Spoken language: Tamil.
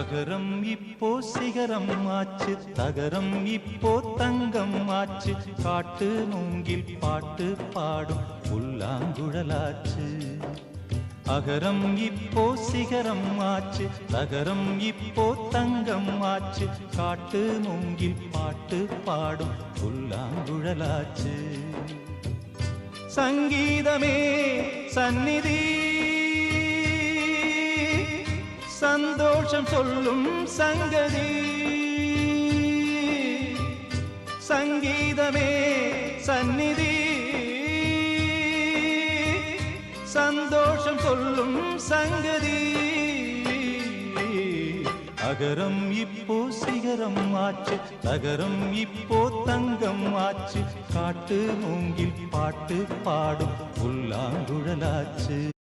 அகரம் இப்போ சிகரம் ஆச்சு, தகரம் இப்போ தங்கம் ஆச்சு, காட்டு மூங்கில் பாட்டு பாடும் புல்லாங்குழலாச்சு. அகரம் இப்போ சிகரம் ஆச்சு, தகரம் இப்போ தங்கம் ஆச்சு, காட்டு மூங்கில் பாட்டு பாடும் புல்லாங்குழலாச்சு. சங்கீதமே சந்நிதி, சந்தோஷம் சொல்லும் சங்கதி. சங்கீதமே சந்நிதி, சந்தோஷம் சொல்லும் சங்கதி. அகரம் இப்போ சிகரம் ஆச்சு, தகரம் இப்போ தங்கம் ஆச்சு, காட்டு மூங்கில் பாட்டு பாடும் புல்லாங்குழலாச்சு.